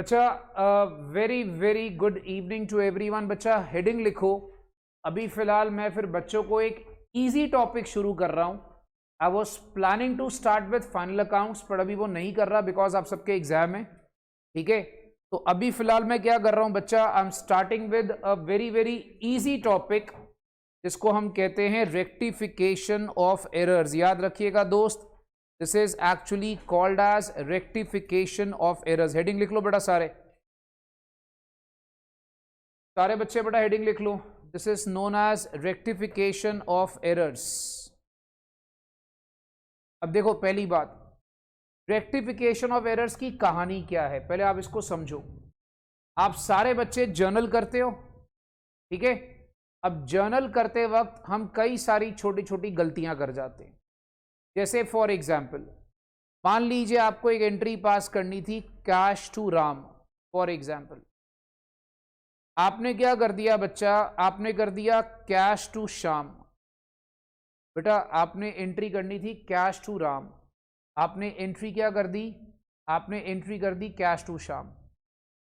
बच्चा very very good evening to everyone. बच्चा heading लिखो। अभी फिलहाल मैं फिर बच्चों को एक इजी टॉपिक शुरू कर रहा हूं। I was planning to start with final accounts, पर अभी वो नहीं कर रहा बिकॉज आप सबके एग्जाम है। ठीक है, तो अभी फिलहाल मैं क्या कर रहा हूं बच्चा, I am starting with a very very easy topic जिसको हम कहते हैं रेक्टिफिकेशन ऑफ एरर्स। याद रखिएगा दोस्त, this is actually called as rectification of errors. Heading लिख लो बेटा, सारे बच्चे बेटा हेडिंग लिख लो। This is known as rectification of errors. अब देखो, पहली बात, रेक्टिफिकेशन ऑफ एरर्स की कहानी क्या है, पहले आप इसको समझो। आप सारे बच्चे जर्नल करते हो, ठीक है। अब जर्नल करते वक्त हम कई सारी छोटी छोटी गलतियां कर जाते हैं। जैसे फॉर एग्जाम्पल, मान लीजिए आपको एक एंट्री पास करनी थी cash to Ram, for example. आपने क्या कर दिया बच्चा, आपने कर दिया कैश टू श्याम। बेटा आपने एंट्री करनी थी कैश टू राम, आपने एंट्री क्या कर दी, आपने एंट्री कर दी कैश टू श्याम।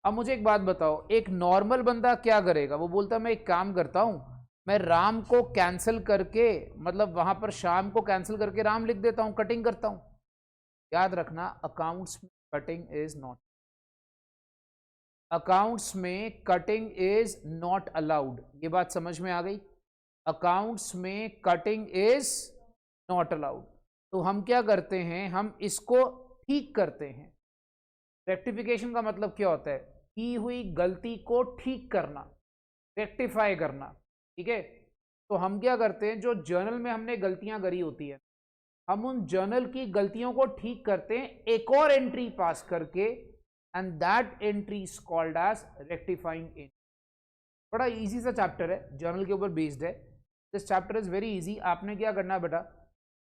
अब मुझे एक बात बताओ, एक नॉर्मल बंदा क्या करेगा? वो बोलता मैं एक काम करता हूं, मैं राम को कैंसिल करके, मतलब वहां पर शाम को कैंसिल करके राम लिख देता हूं, कटिंग करता हूं। याद रखना, अकाउंट्स में कटिंग इज नॉट, अकाउंट्स में कटिंग इज नॉट अलाउड। ये बात समझ में आ गई? अकाउंट्स में कटिंग इज नॉट अलाउड। तो हम क्या करते हैं, हम इसको ठीक करते हैं। रेक्टिफिकेशन का मतलब क्या होता है? की हुई गलती को ठीक करना, रेक्टिफाई करना। ठीक है, तो हम क्या करते हैं, जो जर्नल में हमने गलतियां करी होती है, हम उन जर्नल की गलतियों को ठीक करते हैं एक और एंट्री पास करके, and that entry is called as rectifying entry. बड़ा इजी सा चैप्टर है, जर्नल के ऊपर बेस्ड है। This chapter is very easy. आपने क्या करना है बेटा,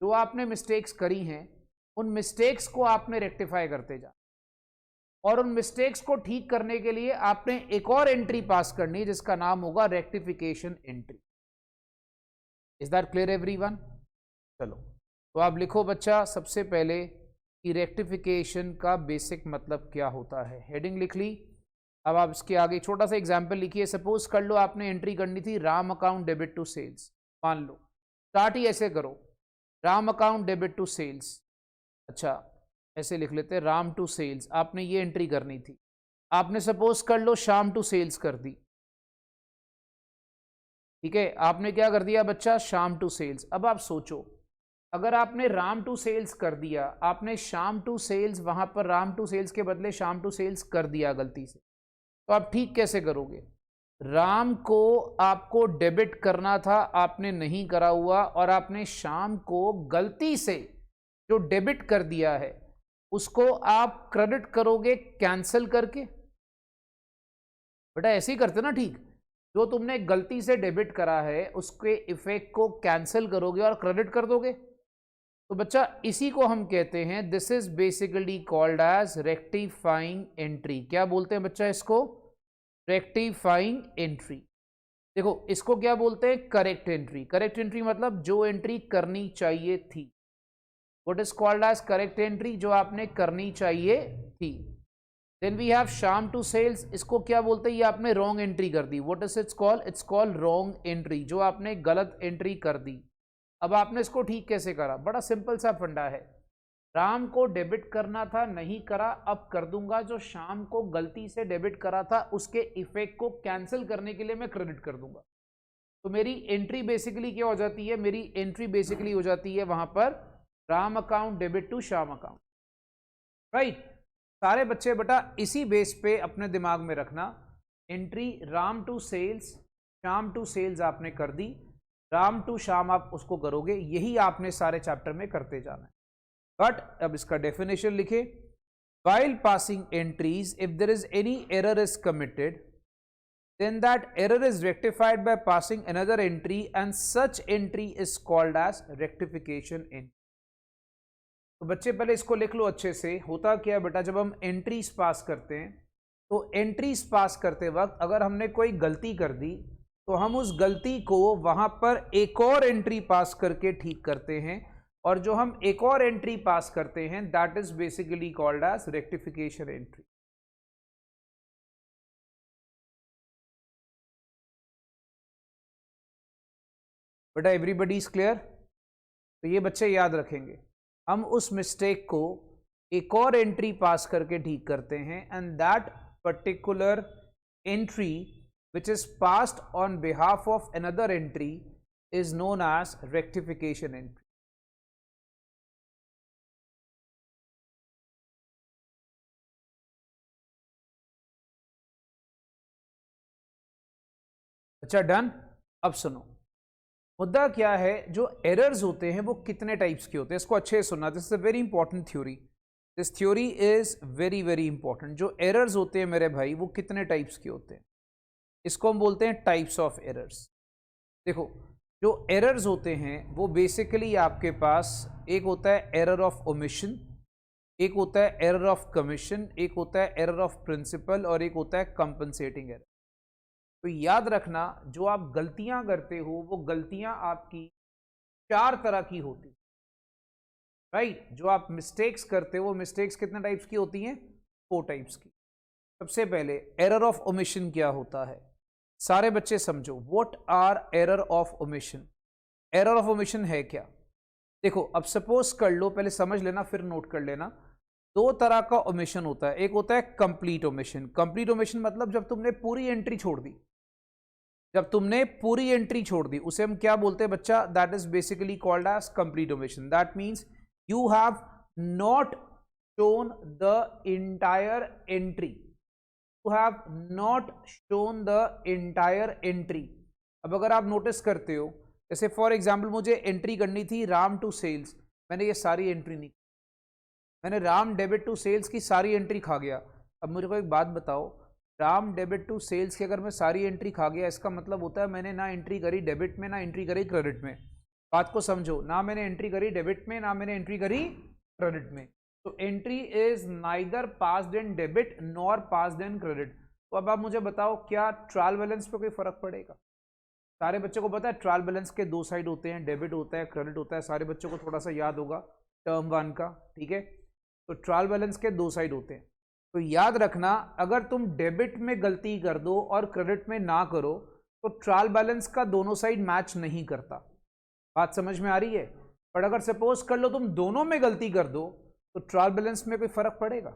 जो आपने मिस्टेक्स करी हैं उन मिस्टेक्स को आपने रेक्टिफाई करते जा, और उन मिस्टेक्स को ठीक करने के लिए आपने एक और एंट्री पास करनी है जिसका नाम होगा rectification entry. Is that clear everyone? चलो, तो आप लिखो बच्चा सबसे पहले कि रेक्टिफिकेशन का बेसिक मतलब क्या होता है। हेडिंग लिख ली। अब आप इसके आगे छोटा सा एग्जांपल लिखिए। सपोज कर लो आपने एंट्री करनी थी Ram account debit to sales. मान लो स्टार्ट ही ऐसे करो, Ram account debit to sales. अच्छा, ऐसे लिख लेते हैं, राम टू सेल्स। आपने ये एंट्री करनी थी, आपने सपोज कर लो शाम टू सेल्स कर दी। ठीक है, आपने क्या कर दिया बच्चा, शाम टू सेल्स। अब आप सोचो, अगर आपने राम टू सेल्स कर दिया, आपने शाम टू सेल्स, वहां पर राम टू सेल्स के बदले शाम टू सेल्स कर दिया गलती से, तो आप ठीक कैसे करोगे? राम को आपको डेबिट करना था, आपने नहीं करा हुआ, और आपने शाम को गलती से जो डेबिट कर दिया है उसको आप क्रेडिट करोगे कैंसिल करके। बेटा ऐसे ही करते ना, ठीक। जो तुमने गलती से डेबिट करा है उसके इफेक्ट को कैंसिल करोगे और क्रेडिट कर दोगे। तो बच्चा इसी को हम कहते हैं, this is basically called as rectifying entry. क्या बोलते हैं बच्चा इसको? Rectifying entry. देखो इसको क्या बोलते हैं? Correct entry. करेक्ट एंट्री मतलब जो एंट्री करनी चाहिए थी। What is called as correct entry? जो आपने करनी चाहिए थी। Then we have Shyam to sales. इसको क्या बोलते हैं? ये आपने रॉन्ग एंट्री कर दी। What is its called? Its called wrong entry, जो आपने गलत एंट्री कर दी। अब आपने इसको ठीक कैसे करा? बड़ा सिंपल सा फंडा है। राम को डेबिट करना था, नहीं करा, अब कर दूंगा। जो शाम को गलती से डेबिट करा था उसके इफेक्ट को कैंसिल करने के लिए मैं क्रेडिट कर दूंगा। तो मेरी एंट्री बेसिकली क्या हो जाती है? मेरी एंट्री बेसिकली हो जाती है वहां पर Ram account debit to Shyam account. Right? सारे बच्चे बेटा इसी बेस पे अपने दिमाग में रखना। एंट्री राम टू सेल्स, शाम टू सेल्स आपने कर दी, राम टू शाम आप उसको करोगे। यही आपने सारे चैप्टर में करते जाना है। बट अब इसका डेफिनेशन लिखे। while passing entries, if there is any error is committed, then that error is rectified by passing another entry, and such entry is called as rectification entry. तो बच्चे पहले इसको लिख लो अच्छे से। होता क्या है बेटा, जब हम एंट्रीज पास करते हैं तो एंट्रीज पास करते वक्त अगर हमने कोई गलती कर दी तो हम उस गलती को वहां पर एक और एंट्री पास करके ठीक करते हैं, और जो हम एक और एंट्री पास करते हैं that is basically called as rectification entry. बेटा एवरीबडी इज क्लियर? तो ये बच्चे याद रखेंगे, हम उस मिस्टेक को एक और एंट्री पास करके ठीक करते हैं, and that particular entry which is passed on behalf of another entry is known as rectification entry. अच्छा डन। अब सुनो, मुद्दा क्या है, जो एरर्स होते हैं वो कितने टाइप्स के होते हैं, इसको अच्छे से सुनना, this is a very important theory, this theory is very very important. जो एरर्स होते हैं मेरे भाई वो कितने टाइप्स के होते हैं, इसको हम बोलते हैं टाइप्स ऑफ एरर्स। देखो, जो एरर्स होते हैं वो बेसिकली आपके पास एक होता है एरर ऑफ ओमिशन, एक होता है एरर ऑफ कमीशन, एक होता है एरर ऑफ प्रिंसिपल, और एक होता है कंपनसेटिंग एरर। तो याद रखना, जो आप गलतियां करते हो वो गलतियां आपकी 4 तरह की होती, राइट? जो आप मिस्टेक्स करते हो वो मिस्टेक्स कितने टाइप्स की होती हैं? 4 टाइप्स की। सबसे पहले एरर ऑफ ओमिशन क्या होता है, सारे बच्चे समझो, what are error of omission? Error of omission है क्या? देखो, अब सपोज कर लो, पहले समझ लेना फिर नोट कर लेना। 2 तरह का ओमिशन होता है, एक होता है कंप्लीट ओमिशन। कंप्लीट ओमिशन मतलब जब तुमने पूरी एंट्री छोड़ दी, जब तुमने पूरी एंट्री छोड़ दी उसे हम क्या बोलते हैं बच्चा? That is basically called as complete omission. That means you have not shown the entire entry, you have not shown the entire entry. अब अगर आप नोटिस करते हो, जैसे फॉर एग्जाम्पल मुझे एंट्री करनी थी राम टू सेल्स, मैंने ये सारी एंट्री नहीं, मैंने राम डेबिट टू सेल्स की सारी एंट्री खा गया। अब मुझे को एक बात बताओ, राम डेबिट टू सेल्स की अगर मैं सारी एंट्री खा गया, इसका मतलब होता है मैंने ना एंट्री करी डेबिट में, ना एंट्री करी क्रेडिट में। बात को समझो, ना मैंने एंट्री करी डेबिट में, ना मैंने एंट्री करी क्रेडिट में। तो entry is neither passed in debit nor passed in credit. तो अब आप मुझे बताओ, क्या ट्रायल बैलेंस पे कोई फर्क पड़ेगा? सारे बच्चों को पता है ट्रायल बैलेंस के 2 साइड होते हैं, डेबिट होता है, क्रेडिट होता है। सारे बच्चों को थोड़ा सा याद होगा टर्म 1 का, ठीक है? तो ट्रायल बैलेंस के 2 साइड होते हैं। तो याद रखना, अगर तुम डेबिट में गलती कर दो और क्रेडिट में ना करो तो ट्रायल बैलेंस का दोनों साइड मैच नहीं करता। बात समझ में आ रही है? पर अगर सपोज कर लो तुम दोनों में गलती कर दो तो ट्रायल बैलेंस में कोई फर्क पड़ेगा?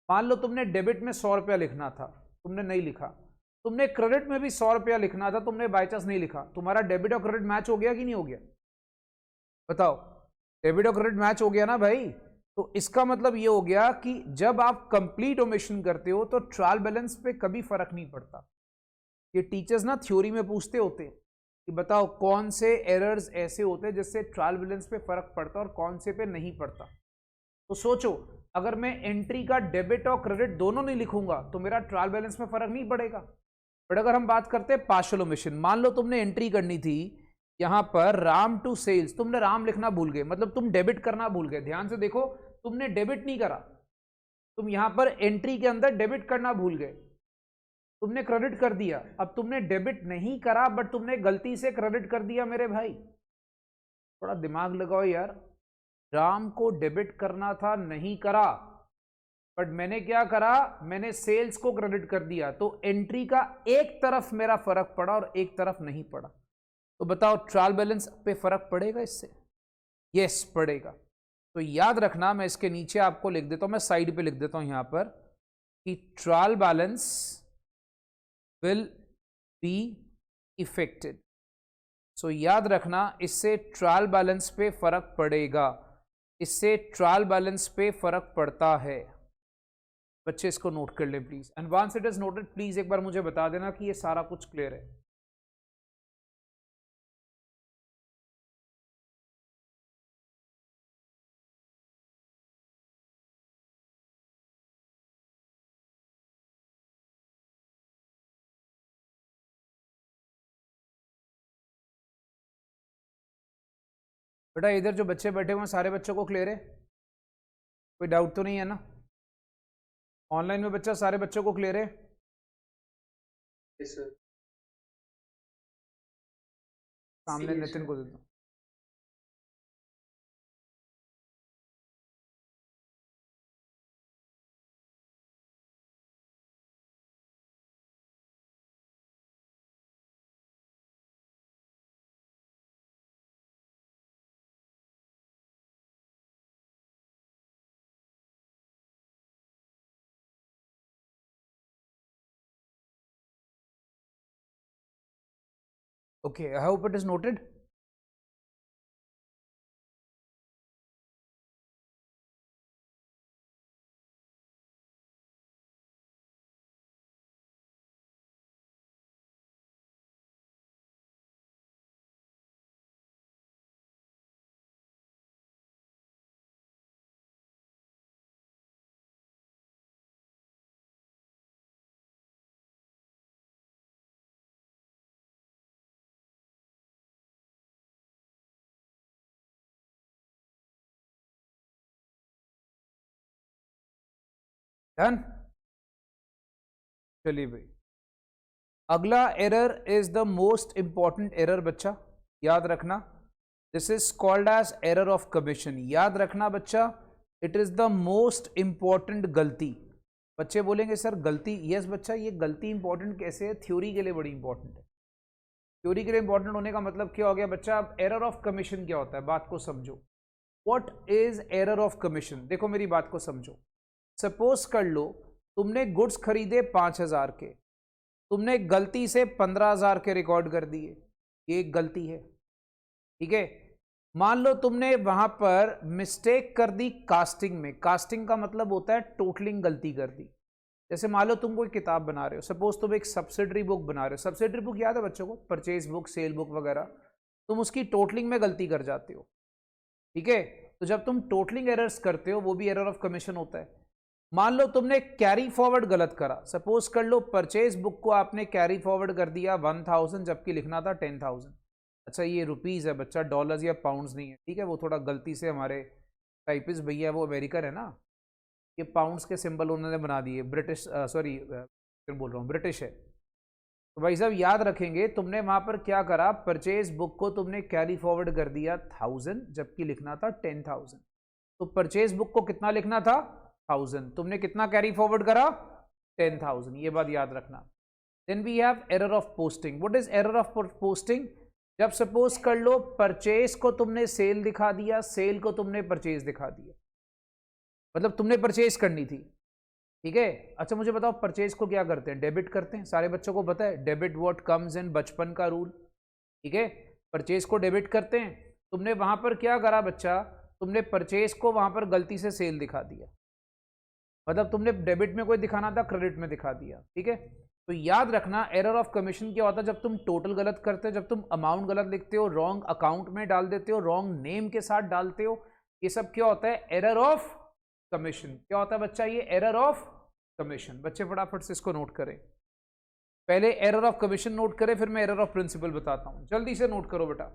मान लो तुमने डेबिट में 100 रुपया लिखना था, तुमने नहीं लिखा, तुमने क्रेडिट में भी 100 रुपया लिखना था, तुमने बाई चांस नहीं लिखा, तुम्हारा डेबिट और क्रेडिट मैच हो गया कि नहीं हो गया? बताओ, डेबिट और क्रेडिट मैच हो गया ना भाई? तो इसका मतलब ये हो गया कि जब आप कंप्लीट ओमिशन करते हो तो ट्रायल बैलेंस पे कभी फर्क नहीं पड़ता। ये टीचर्स ना थ्योरी में पूछते होते हैं कि बताओ कौन से एरर्स ऐसे होते हैं जिससे ट्रायल बैलेंस पे फर्क पड़ता और कौन से पे नहीं पड़ता। तो सोचो, अगर मैं एंट्री का डेबिट और क्रेडिट दोनों नहीं लिखूंगा तो मेरा ट्रायल बैलेंस में फर्क नहीं पड़ेगा। बट अगर हम बात करते हैं पार्शियल ओमिशन, मान लो तुमने एंट्री करनी थी यहां पर राम टू सेल्स, तुमने राम लिखना भूल गए, मतलब तुम डेबिट करना भूल गए। ध्यान से देखो, तुमने डेबिट नहीं करा, तुम यहां पर एंट्री के अंदर डेबिट करना भूल गए, तुमने क्रेडिट कर दिया। अब तुमने डेबिट नहीं करा बट तुमने गलती से क्रेडिट कर दिया। मेरे भाई थोड़ा दिमाग लगाओ यार, राम को डेबिट करना था, नहीं करा, बट मैंने क्या करा, मैंने सेल्स को क्रेडिट कर दिया। तो एंट्री का एक तरफ मेरा फर्क पड़ा और एक तरफ नहीं पड़ा। तो बताओ ट्रायल बैलेंस पे फर्क पड़ेगा इससे? यस पड़ेगा। तो याद रखना, मैं इसके नीचे आपको लिख देता हूं, मैं साइड पे लिख देता हूं यहां पर कि trial balance will be affected. So याद रखना, इससे ट्रायल बैलेंस पे फर्क पड़ेगा, इससे ट्रायल बैलेंस पे फर्क पड़ता है। बच्चे इसको नोट कर लें please, and once it is noted please एक बार मुझे बता देना कि ये सारा कुछ क्लियर है। बेटा इधर जो बच्चे बैठे हुए हैं सारे बच्चों को क्लियर है? कोई डाउट तो नहीं है ना? ऑनलाइन में बच्चा सारे बच्चों को क्लियर है? Yes sir. सामने नितिन को दे दो। Okay, I hope it is noted. Done. चलिए भाई, अगला error is the most important error बच्चा, याद रखना। This is called as error of commission. याद रखना बच्चा, it is the most important गलती। बच्चे बोलेंगे सर गलती, यस बच्चा, ये गलती इंपॉर्टेंट कैसे है? थ्योरी के लिए बड़ी इंपॉर्टेंट है। थ्योरी के लिए इंपॉर्टेंट होने का मतलब क्या हो गया बच्चा? अब एरर ऑफ कमीशन क्या होता है, बात को समझो। What is error of commission? देखो मेरी बात को समझो। सपोज कर लो तुमने गुड्स खरीदे 5,000 के, तुमने गलती से 15,000 के रिकॉर्ड कर दिए, ये एक गलती है, ठीक है। मान लो तुमने वहां पर मिस्टेक कर दी कास्टिंग में। कास्टिंग का मतलब होता है टोटलिंग, गलती कर दी। जैसे मान लो तुम कोई किताब बना रहे हो, सपोज तुम एक सब्सिडरी बुक बना रहे हो। सब्सिडरी बुक याद है बच्चों को? परचेज बुक, सेल बुक वगैरह। तुम उसकी टोटलिंग में गलती कर जाते हो, ठीक है। तो जब तुम टोटलिंग एरर्स करते हो, वो भी एरर ऑफ कमीशन होता है। मान लो तुमने कैरी फॉरवर्ड गलत करा। सपोज कर लो परचेज बुक को आपने कैरी फॉरवर्ड कर दिया 1,000, जबकि लिखना था 10,000। अच्छा ये रुपीज़ है बच्चा, डॉलर्स या पाउंड्स नहीं है, ठीक है। वो थोड़ा गलती से हमारे टाइपिस्ट भैया, वो अमेरिकन है ना, ये पाउंड्स के सिंबल उन्होंने बना दिए। ब्रिटिश, सॉरी फिर बोल रहा हूँ, ब्रिटिश है। तो भाई साहब याद रखेंगे, तुमने वहां पर क्या करा, परचेज बुक को तुमने कैरी फॉरवर्ड कर दिया 1,000, जबकि लिखना था 10,000। तो परचेज बुक को कितना लिखना था? 1,000। तुमने कितना कैरी फॉरवर्ड करा? 10,000। ये बात याद रखना। Then we have error of posting. What is error of posting? जब सपोज कर लो परचेज को तुमने सेल दिखा दिया, सेल को तुमने परचेज दिखा दिया, मतलब तुमने परचेज करनी थी, ठीक है। अच्छा मुझे बताओ, परचेज को क्या करते हैं? डेबिट करते हैं। सारे बच्चों को पता है डेबिट व्हाट कम्स इन बचपन का रूल, ठीक है। परचेज को डेबिट करते हैं। तुमने वहां पर क्या करा बच्चा? तुमने परचेज को वहां पर गलती से सेल दिखा दिया, मतलब तुमने डेबिट में कोई दिखाना था, क्रेडिट में दिखा दिया, ठीक है। तो याद रखना, एरर ऑफ कमीशन क्या होता है? जब तुम टोटल गलत करते हो, जब तुम अमाउंट गलत लिखते हो, रॉन्ग अकाउंट में डाल देते हो, रॉन्ग नेम के साथ डालते हो, ये सब क्या होता है? Error of commission. क्या होता है बच्चा? ये एरर ऑफ कमीशन। बच्चे फटाफट से इसको नोट करें। पहले एरर ऑफ कमीशन नोट करें, फिर मैं एरर ऑफ प्रिंसिपल बताता हूं। जल्दी से नोट करो बेटा,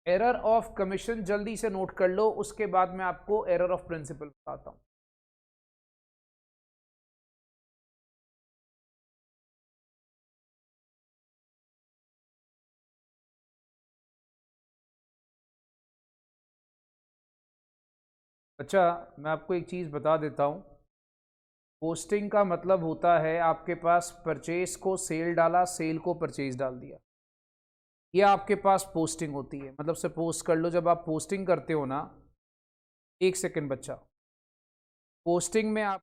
एरर ऑफ कमीशन जल्दी से नोट कर लो, उसके बाद मैं आपको एरर ऑफ प्रिंसिपल बताता हूं। अच्छा मैं आपको एक चीज़ बता देता हूँ। पोस्टिंग का मतलब होता है आपके पास परचेज को सेल डाला, सेल को परचेज डाल दिया, ये आपके पास पोस्टिंग होती है। मतलब सपोज कर लो जब आप पोस्टिंग करते हो ना, एक सेकंड बच्चा, पोस्टिंग में आप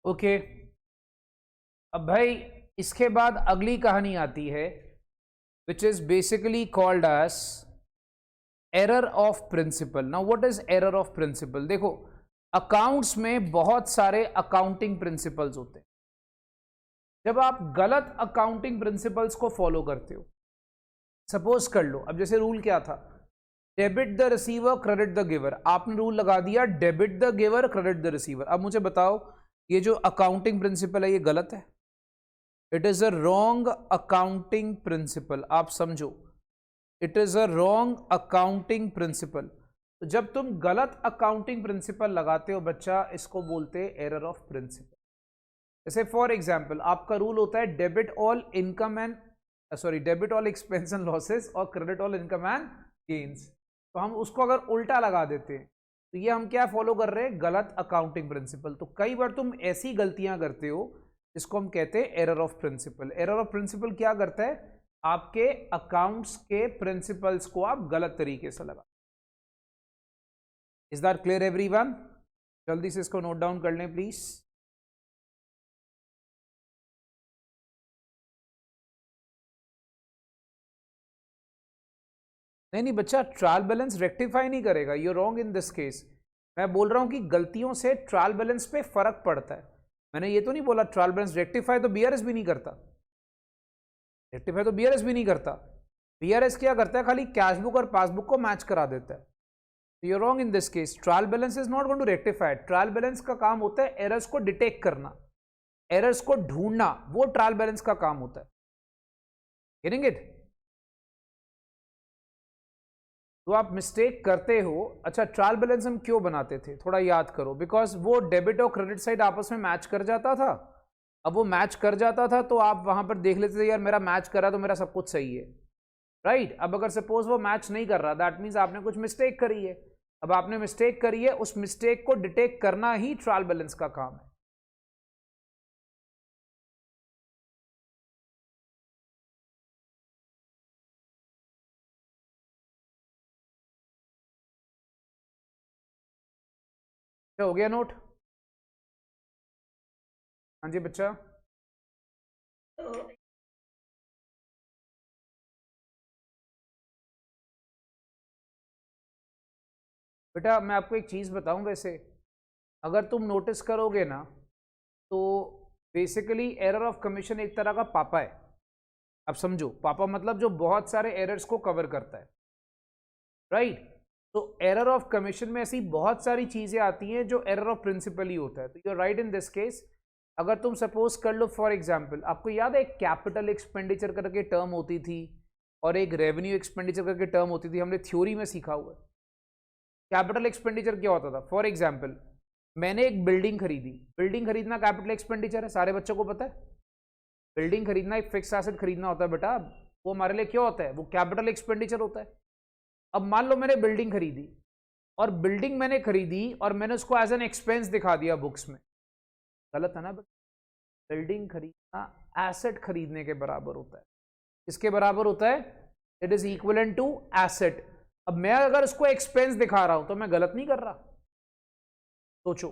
ओके, अब भाई इसके बाद अगली कहानी आती है which is basically called as error of principle. Now what is error of principle? देखो, अकाउंट्स में बहुत सारे अकाउंटिंग प्रिंसिपल्स होते हैं। जब आप गलत अकाउंटिंग प्रिंसिपल्स को फॉलो करते हो, सपोज कर लो, अब जैसे रूल क्या था, debit the receiver credit the giver. आपने रूल लगा दिया debit the giver credit the receiver. अब मुझे बताओ, ये जो अकाउंटिंग प्रिंसिपल है ये गलत है? It is a wrong accounting principle. आप समझो, it is a wrong accounting principle. तो जब तुम गलत अकाउंटिंग प्रिंसिपल लगाते हो बच्चा, इसको बोलते हैं एरर ऑफ प्रिंसिपल। जैसे फॉर एग्जाम्पल, आपका रूल होता है debit all income and debit all expense and losses और credit all income and gains. तो हम उसको अगर उल्टा लगा देते हैं तो ये हम क्या फॉलो कर रहे हैं? गलत अकाउंटिंग प्रिंसिपल। तो कई बार तुम ऐसी गलतियां करते हो जिसको हम कहते हैं error of principle. Error of principle क्या करता है? आपके अकाउंट्स के प्रिंसिपल्स को आप गलत तरीके से लगा। Is that clear everyone? जल्दी से इसको नोट डाउन कर लें प्लीज। नहीं बच्चा, ट्रायल बैलेंस रेक्टिफाई नहीं करेगा। You wrong in this case. मैं बोल रहा हूं कि गलतियों से ट्रायल बैलेंस पे फर्क पड़ता है। मैंने ये तो नहीं बोला ट्रायल बैलेंस रेक्टिफाई तो बीआरएस भी नहीं करता। रेक्टिफाई तो बीआरएस भी नहीं करता। बीआरएस क्या करता है? खाली कैश बुक और पासबुक को मैच करा देता है। You wrong in this case. Trial balance is not going to rectify. Trial balance का काम होता है एरर्स को डिटेक्ट करना, एरर्स को ढूंढना, वो ट्रायल बैलेंस का काम होता है। Getting it? तो आप मिस्टेक करते हो। अच्छा, ट्रायल बैलेंस हम क्यों बनाते थे? थोड़ा याद करो। बिकॉज वो डेबिट और क्रेडिट साइड आपस में मैच कर जाता था। अब वो मैच कर जाता था तो आप वहां पर देख लेते थे यार मेरा मैच कर रहा है तो मेरा सब कुछ सही है, राइट? अब अगर सपोज वो मैच नहीं कर रहा, दैट मीन्स आपने कुछ मिस्टेक करी है। अब आपने मिस्टेक करी है, उस मिस्टेक को डिटेक्ट करना ही ट्रायल बैलेंस का काम है। क्या हो गया नोट? हाँ जी बच्चा। बेटा मैं आपको एक चीज़ बताऊं, वैसे अगर तुम नोटिस करोगे ना तो बेसिकली एरर ऑफ कमीशन एक तरह का पापा है। अब समझो, पापा मतलब जो बहुत सारे एरर्स को कवर करता है, राइट? तो एरर ऑफ कमीशन में ऐसी बहुत सारी चीज़ें आती हैं जो एरर ऑफ प्रिंसिपल ही होता है। तो you are right in this case. अगर तुम सपोज कर लो फॉर एग्जाम्पल, आपको याद है एक कैपिटल एक्सपेंडिचर करके टर्म होती थी और एक रेवेन्यू एक्सपेंडिचर करके टर्म होती थी, हमने थ्योरी में सीखा हुआ है। कैपिटल एक्सपेंडिचर क्या होता था? फॉर एग्जाम्पल, मैंने एक बिल्डिंग खरीदी। बिल्डिंग खरीदना कैपिटल एक्सपेंडिचर है, सारे बच्चों को पता है। बिल्डिंग खरीदना एक फिक्स एसेट खरीदना होता है बेटा, वो हमारे लिए क्या होता है? वो कैपिटल एक्सपेंडिचर होता है। अब मान लो मैंने बिल्डिंग खरीदी और बिल्डिंग मैंने खरीदी और मैंने उसको एज एन एक्सपेंस दिखा दिया बुक्स में, गलत है ना? बिल्डिंग खरीदना एसेट खरीदने के बराबर होता है। किसके बराबर होता है? It is equivalent to asset. अब मैं अगर उसको एक्सपेंस दिखा रहा हूं तो मैं गलत नहीं कर रहा? सोचो,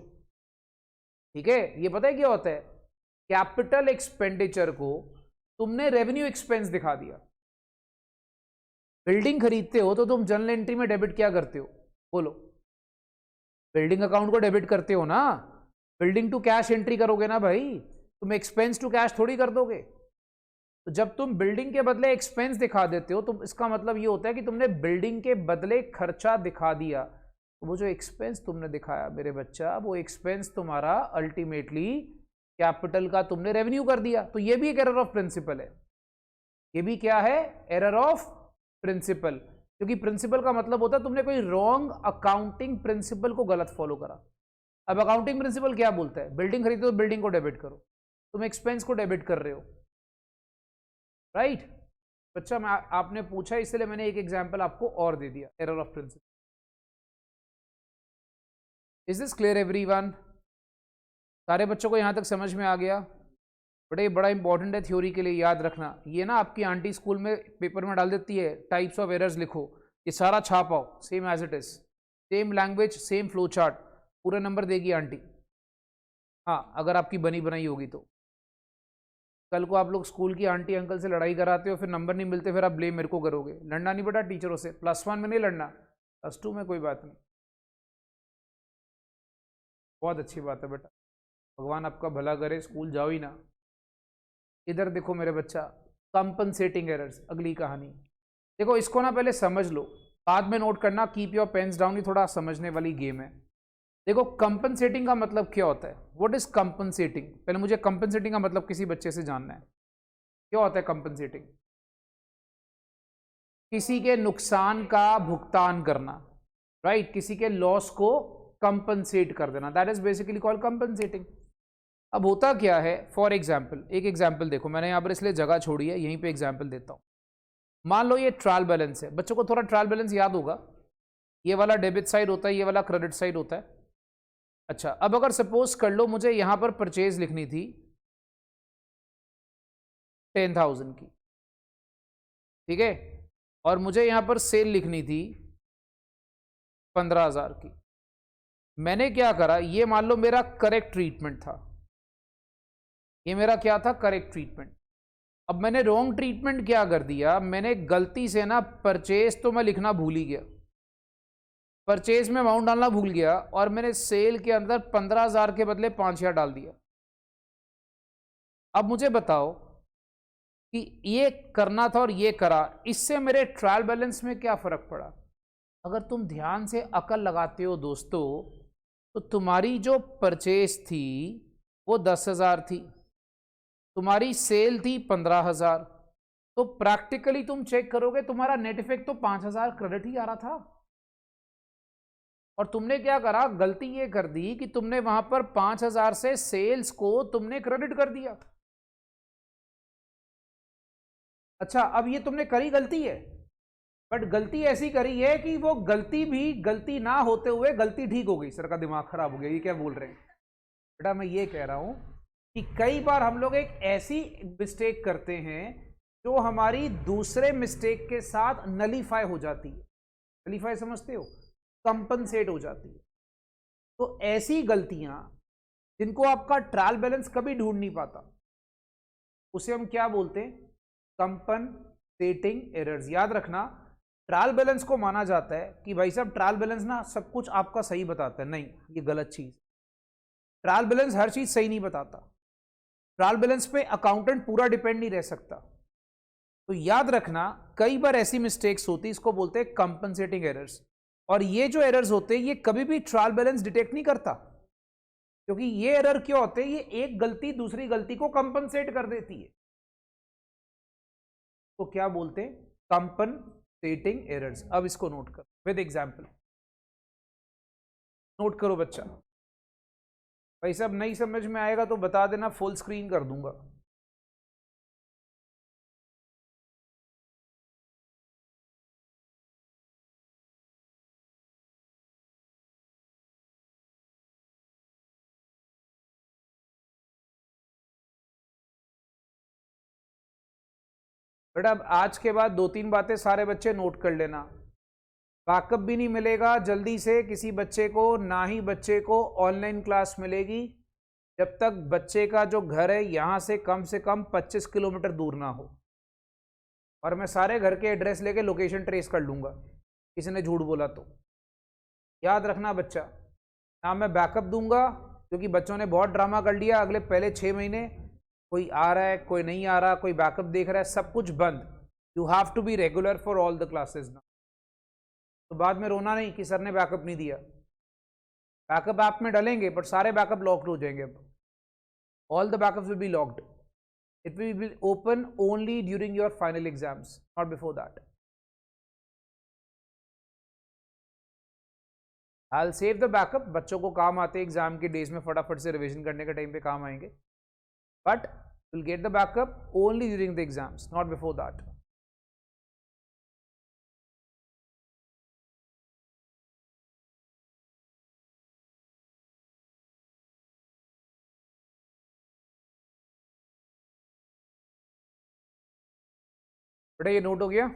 ठीक है? ये पता है क्या होता है? कैपिटल एक्सपेंडिचर को तुमने रेवेन्यू एक्सपेंस दिखा दिया। बिल्डिंग खरीदते हो तो तुम जनरल एंट्री में डेबिट क्या करते हो? बोलो। बिल्डिंग अकाउंट को डेबिट करते हो ना। बिल्डिंग टू कैश एंट्री करोगे ना भाई, तुम एक्सपेंस टू कैश थोड़ी कर दोगे। तो जब तुम बिल्डिंग के बदले एक्सपेंस दिखा देते हो तो इसका मतलब ये होता है कि तुमने बिल्डिंग के बदले खर्चा दिखा दिया। तो वो जो एक्सपेंस तुमने दिखाया मेरे बच्चा, वो एक्सपेंस तुम्हारा अल्टीमेटली कैपिटल का तुमने रेवेन्यू कर दिया। तो ये भी एक एरर ऑफ प्रिंसिपल है। ये भी क्या है? Error of principle. क्योंकि प्रिंसिपल का मतलब होता है तुमने कोई रॉन्ग अकाउंटिंग प्रिंसिपल को गलत फॉलो करा। अब अकाउंटिंग प्रिंसिपल क्या बोलता है? बिल्डिंग खरीदो तो बिल्डिंग को डेबिट करो, तुम एक्सपेंस को डेबिट कर रहे हो, राइट? बच्चा मैं आपने पूछा इसलिए मैंने एक एग्जांपल आपको और दे दिया, error of principle. Is this clear everyone? सारे बच्चों को यहां तक समझ में आ गया? बड़ा इंपॉर्टेंट है थ्योरी के लिए, याद रखना। ये ना आपकी आंटी स्कूल में पेपर में डाल देती है टाइप्स ऑफ एरर्स लिखो, ये सारा छाप आओ same as it is, same language same flow chart, पूरे नंबर देगी आंटी। हाँ, अगर आपकी बनी बनाई होगी तो। कल को आप लोग स्कूल की आंटी अंकल से लड़ाई कराते हो, फिर नंबर नहीं मिलते, फिर आप ब्लेम मेरे को करोगे। लड़ना नहीं बेटा टीचरों से, +1 में नहीं लड़ना, +2 में कोई बात नहीं। बहुत अच्छी बात है बेटा, भगवान आपका भला करे, स्कूल जाओ ही ना। इधर देखो मेरे बच्चा, कंपनसेटिंग एरर्स, अगली कहानी। देखो इसको ना पहले समझ लो, बाद में नोट करना, कीप योर पेन्स डाउन, ये थोड़ा समझने वाली गेम है। देखो कंपनसेटिंग का मतलब क्या होता है, व्हाट इज कंपनसेटिंग? पहले मुझे कंपनसेटिंग का मतलब किसी बच्चे से जानना है, क्या होता है कंपनसेटिंग? किसी के नुकसान का भुगतान करना, राइट? किसी के लॉस को कंपनसेट कर देना, that is basically called compensating. अब होता क्या है, फॉर एग्जाम्पल, एक एग्जाम्पल देखो, मैंने यहाँ पर इसलिए जगह छोड़ी है, यहीं पे एग्जाम्पल देता हूँ। मान लो ये ट्रायल बैलेंस है, बच्चों को थोड़ा ट्रायल बैलेंस याद होगा, ये वाला डेबिट साइड होता है, ये वाला क्रेडिट साइड होता है। अच्छा, अब अगर सपोज कर लो मुझे यहां पर परचेज लिखनी थी 10,000 की, ठीक है, और मुझे यहां पर सेल लिखनी थी 15,000 की। मैंने क्या करा, ये मान लो मेरा करेक्ट ट्रीटमेंट था, ये मेरा क्या था, करेक्ट ट्रीटमेंट। अब मैंने रॉन्ग ट्रीटमेंट क्या कर दिया, मैंने गलती से ना परचेज तो मैं लिखना भूल ही गया, परचेज में अमाउंट डालना भूल गया, और मैंने सेल के अंदर 15,000 के बदले 5,000 डाल दिया। अब मुझे बताओ कि ये करना था और ये करा, इससे मेरे ट्रायल बैलेंस में क्या फर्क पड़ा? अगर तुम ध्यान से अकल लगाते हो दोस्तों, तो तुम्हारी जो परचेज थी वो 10,000 थी, तुम्हारी सेल थी 15,000, तो प्रैक्टिकली तुम चेक करोगे तुम्हारा नेट इफेक्ट तो 5,000 क्रेडिट ही आ रहा था। और तुमने क्या करा, गलती ये कर दी कि तुमने वहां पर 5,000 से सेल्स को तुमने क्रेडिट कर दिया। अच्छा, अब ये तुमने करी गलती है, बट गलती ऐसी करी है कि वो गलती भी गलती ना होते हुए गलती ठीक हो गई। सर का दिमाग खराब हो गया, ये क्या बोल रहे हैं बेटा? मैं ये कह रहा हूं कि कई बार हम लोग एक ऐसी मिस्टेक करते हैं जो हमारी दूसरे मिस्टेक के साथ नलीफाई हो जाती है। नलीफाई समझते हो? कंपनसेट हो जाती है। तो ऐसी गलतियां जिनको आपका ट्रायल बैलेंस कभी ढूंढ नहीं पाता, उसे हम क्या बोलते हैं, कंपनसेटिंग एरर्स। याद रखना, ट्रायल बैलेंस को माना जाता है कि भाई साहब ट्रायल बैलेंस ना सब कुछ आपका सही बताता है, नहीं, ये गलत चीज। ट्रायल बैलेंस हर चीज सही नहीं बताता, ट्रायल बैलेंस पे अकाउंटेंट पूरा डिपेंड नहीं रह सकता। तो याद रखना, कई बार ऐसी मिस्टेक्स होती, इसको बोलते हैं कंपनसेटिंग एरर्स। और ये जो एरर्स होते हैं ये कभी भी ट्रायल बैलेंस डिटेक्ट नहीं करता, क्योंकि ये एरर क्या होते हैं, ये एक गलती दूसरी गलती को कंपनसेट कर देती है। तो क्या बोलते हैं, कंपनसेटिंग एरर्स। अब इसको नोट करो विद एग्जांपल, नोट करो बच्चा। भाई साहब नहीं समझ में आएगा तो बता देना, फुल स्क्रीन कर दूंगा। बेटा अब आज के बाद 2-3 बातें सारे बच्चे नोट कर लेना। बैकअप भी नहीं मिलेगा जल्दी से किसी बच्चे को, ना ही बच्चे को ऑनलाइन क्लास मिलेगी जब तक बच्चे का जो घर है यहां से कम 25 किलोमीटर दूर ना हो। और मैं सारे घर के एड्रेस लेके लोकेशन ट्रेस कर लूंगा किसी ने झूठ बोला तो। याद रखना बच्चा, ना मैं बैकअप दूंगा, क्योंकि बच्चों ने बहुत ड्रामा कर लिया अगले पहले 6 महीने, कोई आ रहा है कोई नहीं आ रहा, कोई बैकअप देख रहा है, सब कुछ बंद। You have to be regular for all the classes ना। तो बाद में रोना नहीं कि सर ने बैकअप नहीं दिया। बैकअप ऐप में डालेंगे बट सारे बैकअप लॉक्ड हो जाएंगे। अब all the backups will be locked, it will be open only during your final exams, not before that. I'll save the backup, बच्चों को काम आते एग्जाम के डेज में फटाफट से रिवीजन करने के टाइम पे काम आएंगे, but you'll get the backup only during the exams, not before that. बेटा ये नोट हो गया?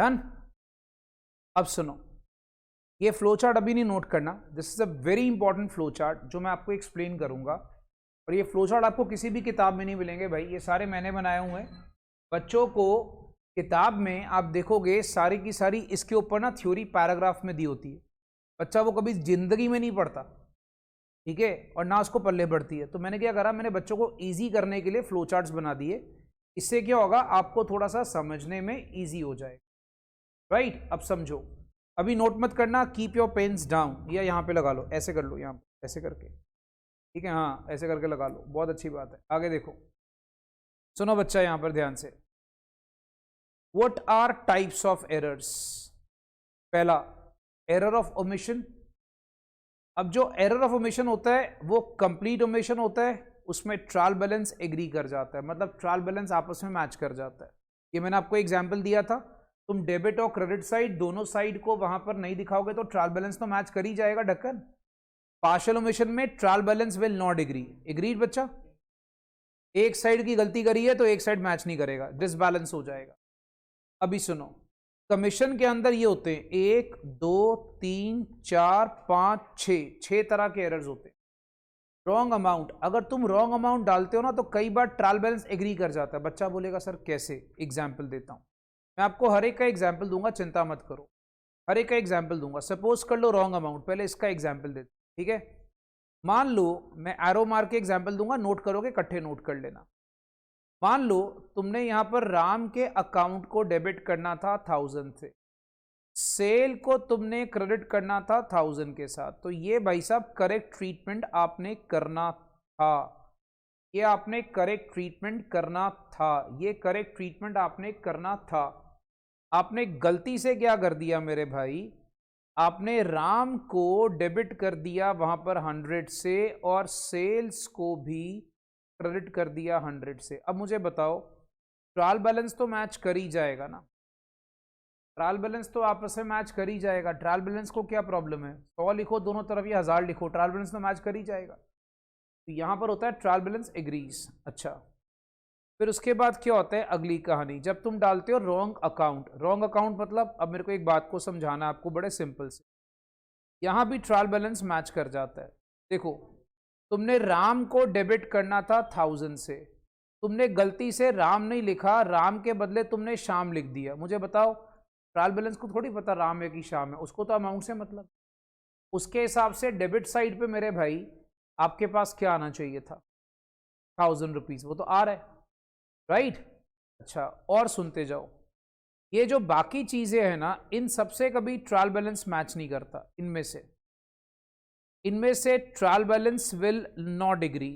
डन। अब सुनो, ये फ्लो चार्ट अभी नहीं नोट करना, this is a very important flow chart जो मैं आपको एक्सप्लेन करूंगा। और ये फ्लो चार्ट आपको किसी भी किताब में नहीं मिलेंगे भाई, ये सारे मैंने बनाए हुए हैं। बच्चों को किताब में आप देखोगे सारी की सारी इसके ऊपर ना थ्योरी पैराग्राफ में दी होती है, बच्चा वो कभी जिंदगी में नहीं पढ़ता, ठीक है, और ना उसको पल्ले बढ़ती है। तो मैंने क्या करा, मैंने बच्चों को ईजी करने के लिए फ्लो चार्ट्स बना दिए। इससे क्या होगा, आपको थोड़ा सा समझने में ईजी हो जाएगा, राइट। अब समझो, अभी नोट मत करना, कीप योर पेन्स डाउन, या यहाँ पे लगा लो, ऐसे कर लो, यहाँ पे ऐसे करके, ठीक है, हाँ ऐसे करके लगा लो, बहुत अच्छी बात है। आगे देखो, सुनो बच्चा यहाँ पर ध्यान से, what are types of errors. पहला, एरर ऑफ ओमिशन। अब जो एरर ऑफ ओमिशन होता है वो कंप्लीट ओमिशन होता है, उसमें ट्रायल बैलेंस एग्री कर जाता है, मतलब ट्रायल बैलेंस आपस में मैच कर जाता है। ये मैंने आपको एग्जांपल दिया था, तुम डेबिट और क्रेडिट साइड दोनों साइड को वहां पर नहीं दिखाओगे तो ट्रायल बैलेंस तो मैच कर ही जाएगा ढक्कन। पार्शियल ओमिशन में trial balance will not agree, agreed बच्चा। एक साइड की गलती करी है तो एक साइड मैच नहीं करेगा, डिसबैलेंस हो जाएगा। अभी सुनो, कमीशन के अंदर ये होते हैं 1 2 3 4 5 6 तरह के एरर्स होते हैं। रॉन्ग अमाउंट, अगर तुम रॉन्ग अमाउंट डालते हो ना तो कई बार ट्रायल बैलेंस एग्री कर जाता है। बच्चा बोलेगा सर कैसे, एग्जाम्पल देता हूं मैं आपको, हर एक का एग्जाम्पल दूंगा, चिंता मत करो, हर एक का एग्जाम्पल दूंगा। सपोज कर लो रॉन्ग अमाउंट, पहले इसका एग्जाम्पल देते, ठीक है। मान लो मैं एरो मार के एग्जाम्पल दूंगा, नोट करोगे, इकट्ठे नोट कर लेना। मान लो तुमने यहां पर राम के अकाउंट को डेबिट करना था 1000 से, सेल को तुमने क्रेडिट करना था 1000 के साथ, तो ये भाई साहब करेक्ट ट्रीटमेंट आपने करना था, ये आपने करेक्ट ट्रीटमेंट करना था, ये करेक्ट ट्रीटमेंट आपने करना था। आपने गलती से क्या कर दिया मेरे भाई, आपने राम को डेबिट कर दिया वहां पर 100 से और सेल्स को भी क्रेडिट कर दिया 100 से। अब मुझे बताओ, ट्रायल बैलेंस तो मैच कर ही जाएगा ना, ट्रायल बैलेंस तो आपस में मैच कर ही जाएगा। ट्रायल बैलेंस को क्या प्रॉब्लम है, 100 लिखो दोनों तरफ या 1000 लिखो, ट्रायल बैलेंस तो मैच कर ही जाएगा। तो यहां पर होता है ट्रायल बैलेंस एग्रीज। अच्छा, फिर उसके बाद क्या होता है अगली कहानी, जब तुम डालते हो रॉन्ग अकाउंट। रॉन्ग अकाउंट मतलब, अब मेरे को एक बात को समझाना आपको बड़े सिंपल से, यहां भी ट्रायल बैलेंस मैच कर जाता है। देखो, तुमने राम को डेबिट करना था 1000 से, तुमने गलती से राम नहीं लिखा, राम के बदले तुमने शाम लिख दिया। मुझे बताओ, ट्रायल बैलेंस को थोड़ी पता राम है कि शाम है, उसको तो अमाउंट से मतलब। उसके हिसाब से डेबिट साइड पे मेरे भाई आपके पास क्या आना चाहिए था, 1000 रुपीज, वो तो आ रहा है, राइट। अच्छा, और सुनते जाओ, ये जो बाकी चीजें हैं ना, इन सबसे कभी ट्रायल बैलेंस मैच नहीं करता। इनमें से trial balance will not agree,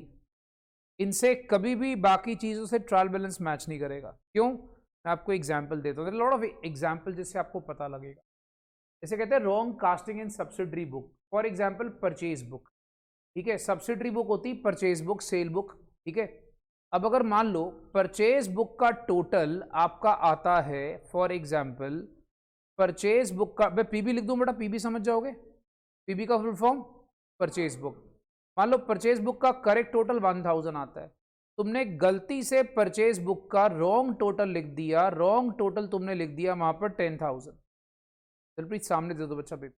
इनसे कभी भी बाकी चीजों से ट्रायल बैलेंस मैच नहीं करेगा। क्यों, मैं आपको एग्जांपल देता हूँ, लॉट ऑफ एग्जांपल जिससे आपको पता लगेगा। जैसे कहते हैं wrong casting in subsidiary book, for example purchase book, ठीक है, सब्सिडरी बुक होती है परचेज बुक, सेल बुक, ठीक है। अब अगर मान लो परचेज बुक का टोटल आपका आता है, फॉर एग्जांपल परचेज बुक का, मैं पीबी लिख दूं बेटा, पीबी समझ जाओगे, पीबी का फुल फॉर्म परचेज बुक। मान लो परचेज बुक का करेक्ट टोटल 1000 आता है, तुमने गलती से परचेज बुक का रॉन्ग टोटल लिख दिया, रॉन्ग टोटल तुमने लिख दिया वहां पर 10,000। दिलप्रीत सामने दे दो बच्चा पेपर,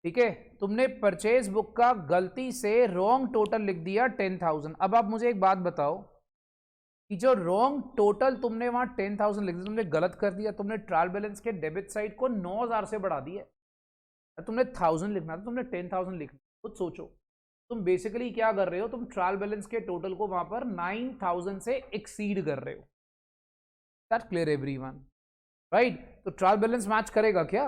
ठीक है, तुमने परचेज बुक का गलती से रॉन्ग टोटल लिख दिया 10,000। अब आप मुझे एक बात बताओ कि जो रॉन्ग टोटल तुमने वहां 10,000 लिख दिया, तुमने गलत कर दिया, तुमने ट्रायल बैलेंस के डेबिट साइड को 9000 से बढ़ा दिया, तुमने 1000 लिखना था, तुमने 10,000 लिखना। खुद सोचो, तुम बेसिकली क्या कर रहे हो, तुम ट्रायल बैलेंस के टोटल को वहां पर 9000 से एक्सीड कर रहे हो। That clear everyone, right. तो ट्रायल बैलेंस मैच करेगा क्या,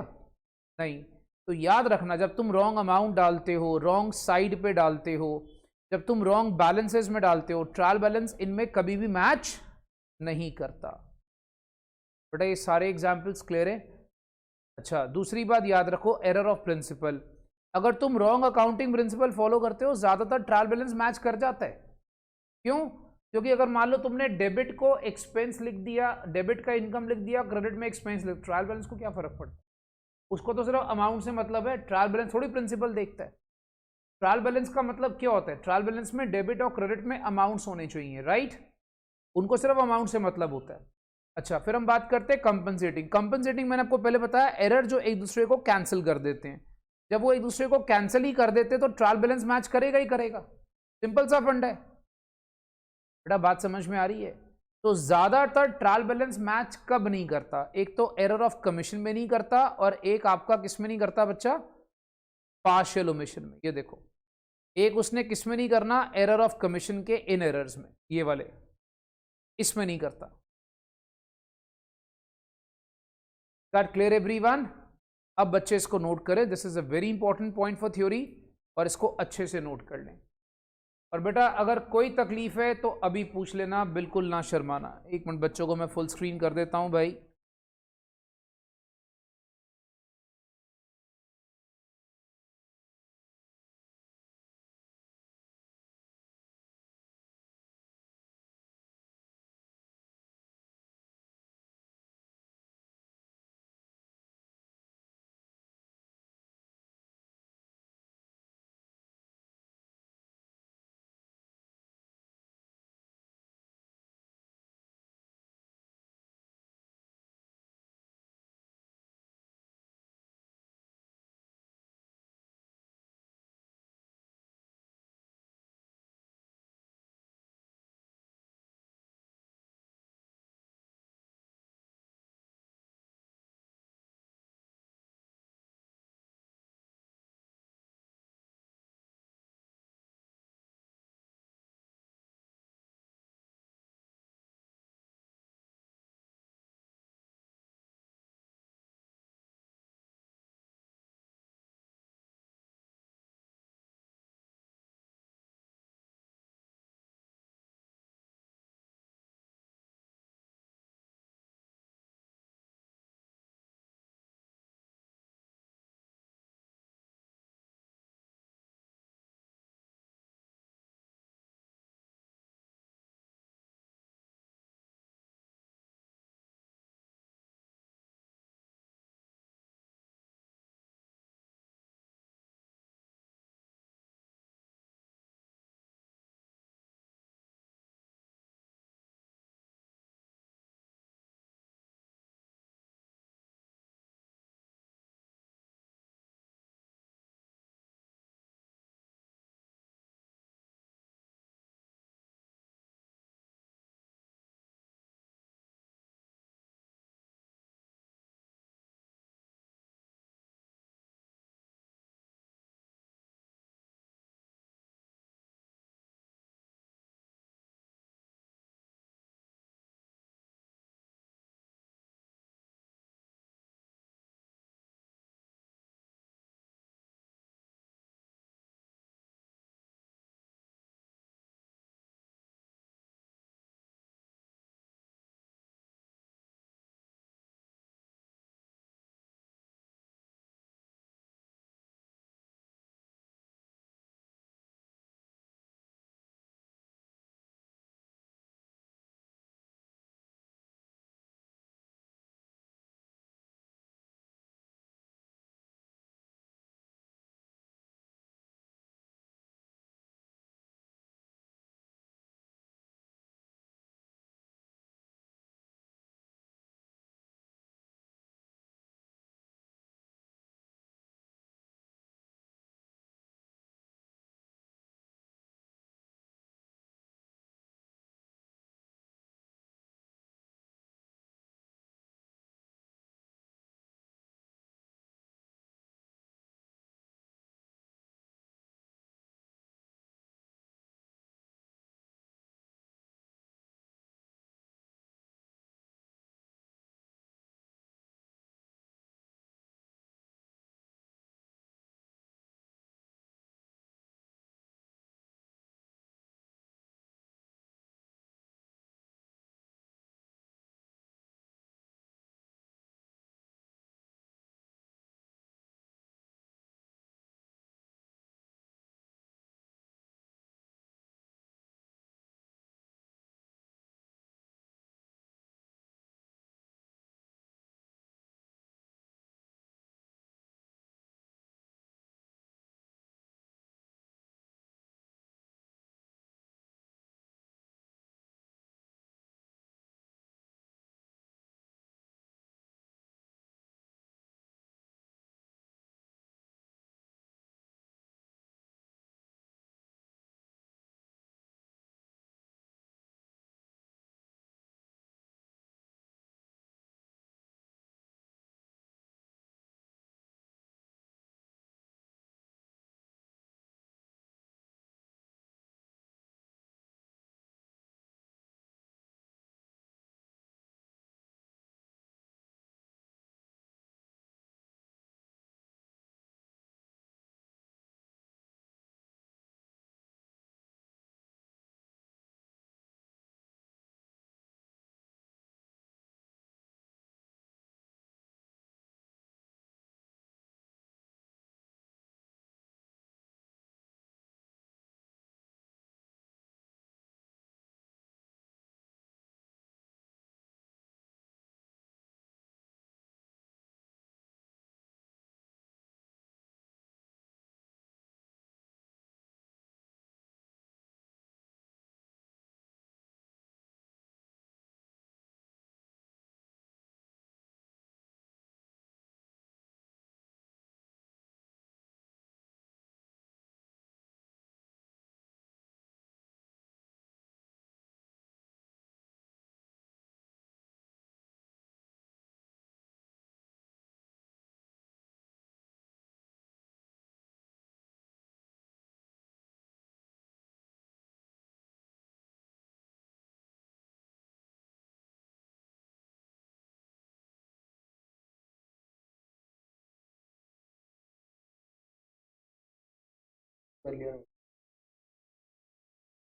नहीं। तो याद रखना, जब तुम रॉन्ग अमाउंट डालते हो, रॉन्ग साइड पे डालते हो, जब तुम रॉन्ग बैलेंसेस में डालते हो, ट्रायल बैलेंस इनमें कभी भी मैच नहीं करता। बेटा ये सारे एग्जाम्पल्स क्लियर है। अच्छा, दूसरी बात याद रखो, एरर ऑफ प्रिंसिपल। अगर तुम रॉन्ग अकाउंटिंग प्रिंसिपल फॉलो करते हो, ज्यादातर ट्रायल बैलेंस मैच कर जाता है। क्यों, क्योंकि अगर मान लो तुमने डेबिट को एक्सपेंस लिख दिया, डेबिट का इनकम लिख दिया, क्रेडिट में एक्सपेंस लिख, ट्रायल बैलेंस को क्या फर्क पड़ता है, उसको तो सिर्फ अमाउंट से मतलब है, ट्रायल बैलेंस थोड़ी प्रिंसिपल देखता है। ट्रायल बैलेंस का मतलब क्या होता है, ट्रायल बैलेंस में डेबिट और क्रेडिट में अमाउंट्स होने चाहिए, राइट, उनको सिर्फ अमाउंट से मतलब होता है। अच्छा, फिर हम बात करते हैं कंपनसेटिंग। कंपनसेटिंग मैंने आपको पहले बताया, एरर जो एक दूसरे को कैंसिल कर देते हैं। जब वो एक दूसरे को कैंसिल ही कर देते हैं तो ट्रायल बैलेंस मैच करेगा ही करेगा। सिंपल सा फंड है बेटा, बात समझ में आ रही है? तो ज्यादातर ट्रायल बैलेंस मैच कब नहीं करता? एक तो एरर ऑफ कमीशन में नहीं करता, और एक आपका किस में नहीं करता बच्चा? पार्शियल ओमिशन में। ये देखो, एक उसने किस में नहीं करना? एरर ऑफ कमीशन के इन एरर्स में, ये वाले इसमें नहीं करता। That clear everyone? अब बच्चे इसको नोट करें, this is a very important point for theory, और इसको अच्छे से नोट कर लें। और बेटा अगर कोई तकलीफ है तो अभी पूछ लेना, बिल्कुल ना शर्माना। एक मिनट, बच्चों को मैं फुल स्क्रीन कर देता हूं भाई।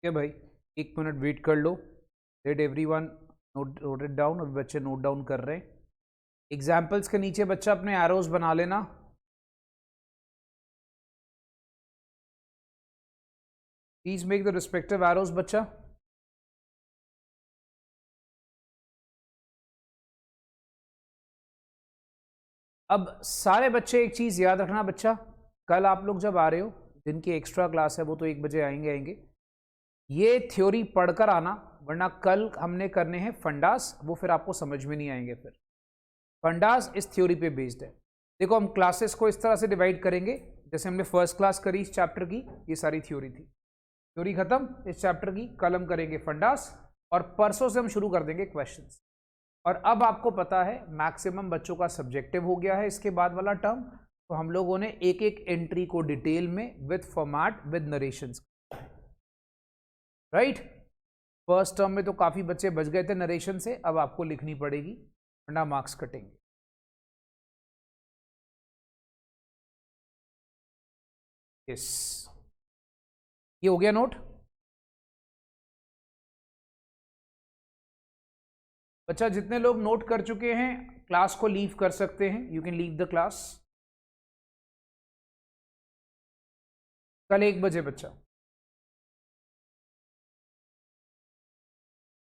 है भाई, 1 मिनट वेट कर लो। Let everyone note it down. और बच्चे नोट डाउन कर रहे हैं। एग्जाम्पल्स के नीचे बच्चा अपने एरोज बना लेना। Please make the respective arrows बच्चा। अब सारे बच्चे एक चीज याद रखना बच्चा, कल आप लोग जब आ रहे हो, जिनकी एक्स्ट्रा क्लास है वो तो 1 बजे आएंगे। ये थ्योरी पढ़कर आना, वरना कल हमने करने हैं फंडास, वो फिर आपको समझ में नहीं आएंगे। फिर फंडास इस थ्योरी पे बेस्ड है। देखो हम क्लासेस को इस तरह से डिवाइड करेंगे, जैसे हमने फर्स्ट क्लास करी इस चैप्टर की, ये सारी थ्योरी थी। थ्योरी खत्म इस चैप्टर की, कल हम करेंगे फंडास और परसों से हम शुरू कर देंगे क्वेश्चंस। और अब आपको पता है मैक्सिमम बच्चों का सब्जेक्टिव हो गया है इसके बाद वाला टर्म, तो हम लोगों ने एक एक एंट्री को डिटेल में with format with narrations, right. First term में तो काफी बच्चे बच गए थे नरेशन से, अब आपको लिखनी पड़ेगी वरना मार्क्स कटेंगे। यस, ये हो गया नोट। बच्चा जितने लोग नोट कर चुके हैं क्लास को लीव कर सकते हैं, you can leave the class. कल 1 बजे बच्चा।